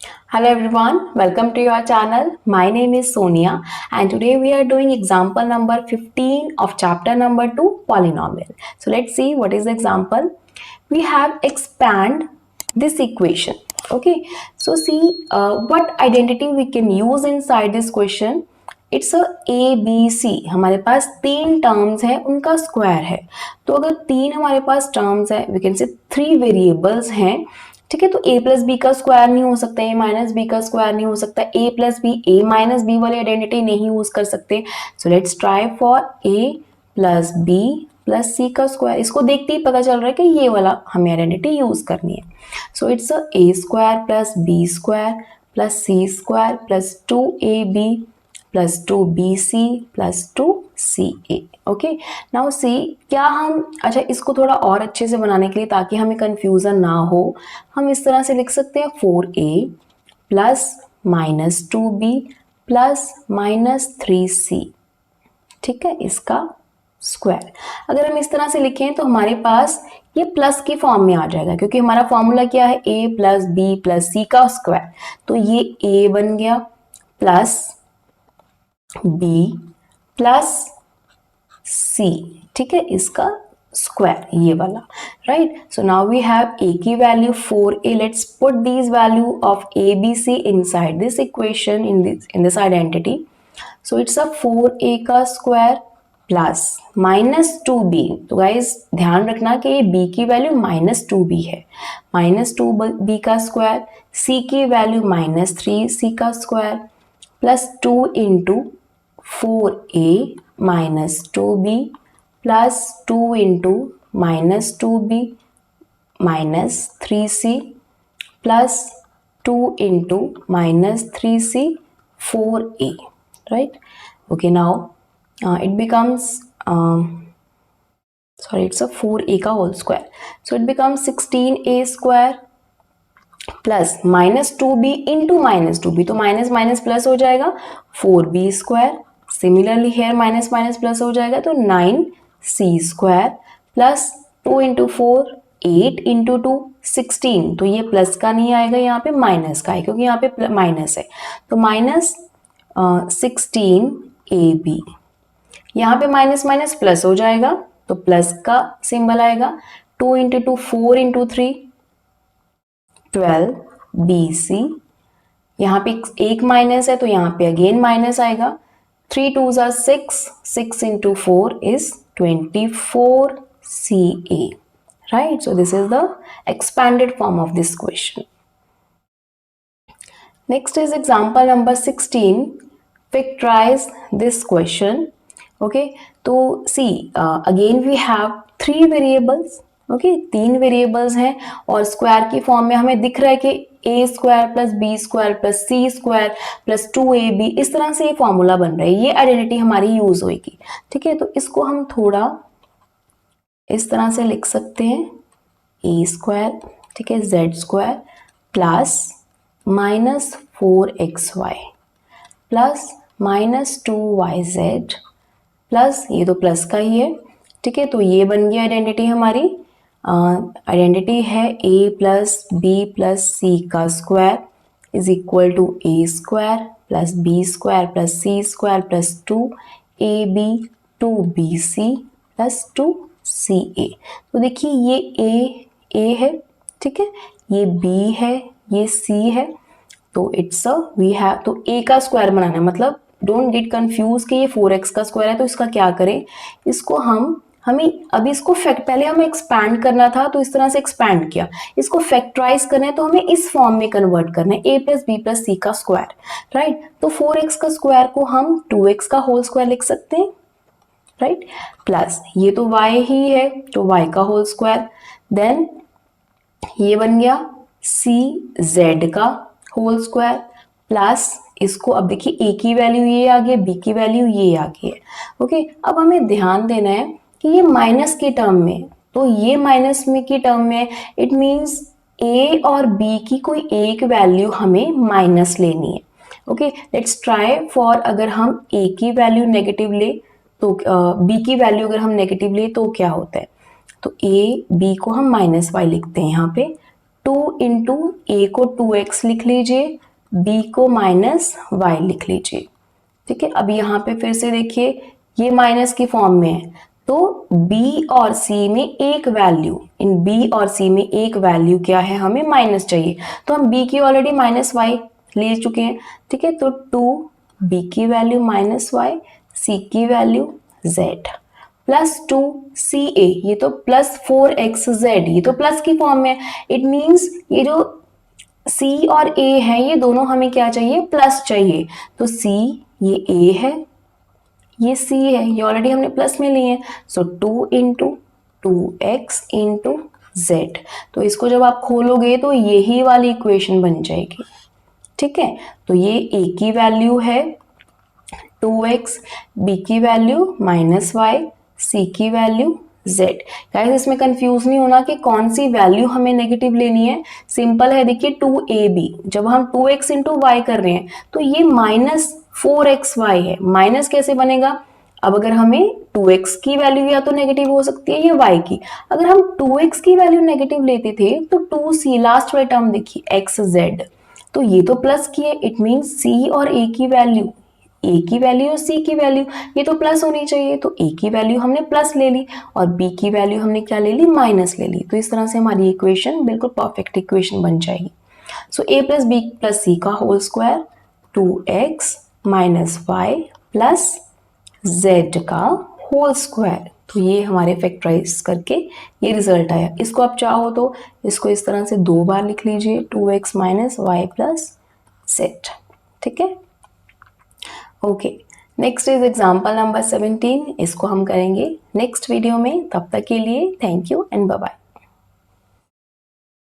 Hello everyone, welcome to your channel. My name is Sonia and today we are doing example number 15 of chapter number 2 polynomial. So let's see what is the example. We have expand this equation. Okay, so see what identity we can use inside this question. It's A B C, हमारे पास तीन terms है, उनका square है. तो अगर तीन हमारे पास टर्म्स है, we can say three variables हैं. ठीक है, तो a प्लस बी का स्क्वायर नहीं हो सकता, a माइनस बी का स्क्वायर नहीं हो सकता, a plus B, a minus B वाली आइडेंटिटी नहीं यूज कर सकते. So let's try for a plus B plus C का स्क्वायर. इसको देखते ही पता चल रहा है कि ये वाला हमें आइडेंटिटी यूज करनी है. So it's a square plus B square plus C square plus 2ab plus 2bc plus 2ca. Okay, now see क्या हम, अच्छा इसको थोड़ा और अच्छे से बनाने के लिए ताकि हमें कंफ्यूजन ना हो, हम इस तरह से लिख सकते हैं 4a plus minus 2b plus minus 3c. ठीक है, इसका स्क्वायर. अगर हम इस तरह से लिखें तो हमारे पास ये प्लस की फॉर्म में आ जाएगा, क्योंकि हमारा फॉर्मूला क्या है, a plus B plus C का स्क्वायर. तो ये a बन गया प्लस b प्लस c. ठीक है, इसका स्क्वायर ये वाला. Right, so now we have a की value 4a. Let's put this value of a b c inside this equation in this identity. So it's a 4a का square plus minus 2b. तो guys ध्यान रखना कि ये b की value minus 2b है. Minus 2b का square, c की वैल्यू माइनस 3c का square plus 2 into 4a minus 2b plus 2 into minus 2b minus 3c plus 2 into minus 3c 4a. right? Okay, now it becomes sorry, it's a 4a का whole square. So it becomes 16a square plus minus 2b into minus 2b, तो minus minus plus हो जाएगा 4b square. Similarly here minus minus plus हो जाएगा तो 9c square plus 2 into 4 8 into 2 16. तो ये plus का नहीं आएगा, यहाँ पे माइनस का है, क्योंकि यहाँ पे माइनस है. तो माइनस 16ab. यहाँ पे माइनस माइनस प्लस हो जाएगा तो प्लस का सिंबल आएगा. 2 इंटू 2 4 इंटू 3 12bc. यहाँ पे एक माइनस है तो यहाँ पे अगेन माइनस आएगा. 3 2s are 6, 6 into 4 is 24ca. Right, so this is the expanded form of this question. Next is example number 16. Factorize this question. Okay, तो see again we have three variables. Okay, तीन variables हैं और square की form में हमें दिख रहा है कि a square plus B square plus C square plus 2ab, इस तरह से ये फॉर्मूला बन रहा है. ये आइडेंटिटी हमारी यूज होगी. ठीक है, तो इसको हम थोड़ा इस तरह से लिख सकते हैं a स्क्वायर, ठीक है, z square plus minus 4xy plus minus 2yz plus, ये तो प्लस का ही है. ठीक है, तो ये बन गई आइडेंटिटी हमारी. आइडेंटिटी है a plus B plus C का square is equal to a square plus B square plus C square plus 2ab 2bc plus 2ca. तो देखिए ये a है, ठीक है, ये b है, ये c है. तो इट्स वी हैव, तो a का स्क्वायर बनाना है, मतलब डोंट गेट कंफ्यूज कि ये 4x का स्क्वायर है. तो इसका क्या करें, इसको हमें अभी इसको पहले हमें एक्सपैंड करना था तो इस तरह से एक्सपैंड किया. इसको फैक्टराइज करना है तो हमें इस फॉर्म में कन्वर्ट करना है, a plus B plus C का स्क्वायर. राइट, तो 4x का स्क्वायर को हम 2x का होल स्क्वायर लिख सकते हैं. राइट, प्लस ये तो y ही है तो y का होल स्क्वायर. देन ये बन गया c z का होल स्क्वायर प्लस इसको, अब देखिए a की वैल्यू ये आ गई, b की वैल्यू ये आ गई है. ओके, अब हमें ध्यान देना है कि ये माइनस के टर्म में, तो ये माइनस में की टर्म में, इट मींस a और b की कोई एक वैल्यू हमें माइनस लेनी है. ओके, लेट्स ट्राई फॉर, अगर हम a की वैल्यू नेगेटिव ले तो b की वैल्यू अगर हम नेगेटिव ले तो क्या होता है. तो a b को हम माइनस y लिखते हैं यहाँ पे. 2 इंटू ए को 2x लिख लीजिए, b को -y लिख लीजिए। ठीक है, अब यहाँ पे फिर से देखिए ये माइनस की फॉर्म में है, तो b और c में एक वैल्यू, इन b और c में एक वैल्यू क्या है, हमें माइनस चाहिए, तो हम b की ऑलरेडी -y ले चुके हैं। ठीक है, तो 2b की वैल्यू -y, c की वैल्यू z प्लस 2ca, ये तो प्लस 4xz, ये तो प्लस की फॉर्म में। इट मीन्स ये जो c और a है ये दोनों हमें क्या चाहिए, प्लस चाहिए। तो c ये a है, ये c है, ये ऑलरेडी हमने प्लस में लिए हैं। सो 2 इंटू 2x इंटू z, तो इसको जब आप खोलोगे तो यही वाली इक्वेशन बन जाएगी। ठीक है, तो ये a की वैल्यू है 2x, b की वैल्यू -y, c की वैल्यू z। गाइस इसमें कंफ्यूज नहीं होना कि कौन सी वैल्यू हमें नेगेटिव लेनी है, सिंपल है। देखिए 2ab, जब हम 2x इंटू वाई कर रहे हैं तो ये -4xy है, माइनस कैसे बनेगा, अब अगर हमें 2x की वैल्यू या तो नेगेटिव हो सकती है या y की, अगर हम 2x की वैल्यू नेगेटिव लेते थे तो 2c, लास्ट वाली टर्म देखिए xz, तो ये तो प्लस की है। इट मीन्स c और a की वैल्यू, a की वैल्यू और c की वैल्यू ये तो प्लस होनी चाहिए, तो a की वैल्यू हमने प्लस ले ली और b की वैल्यू हमने क्या ले ली, माइनस ले ली। तो इस तरह से हमारी इक्वेशन बिल्कुल परफेक्ट इक्वेशन बन जाएगी। सो a plus b plus c का whole square, 2x -y plus z का होल स्क्वायर, तो ये हमारे फैक्टराइज करके ये रिजल्ट आया। इसको आप चाहो तो इसको इस तरह से 2 बार लिख लीजिए, 2x -y प्लस z। ठीक है, okay. Next is example number 17, इसको हम करेंगे नेक्स्ट वीडियो में। तब तक के लिए thank you and bye bye.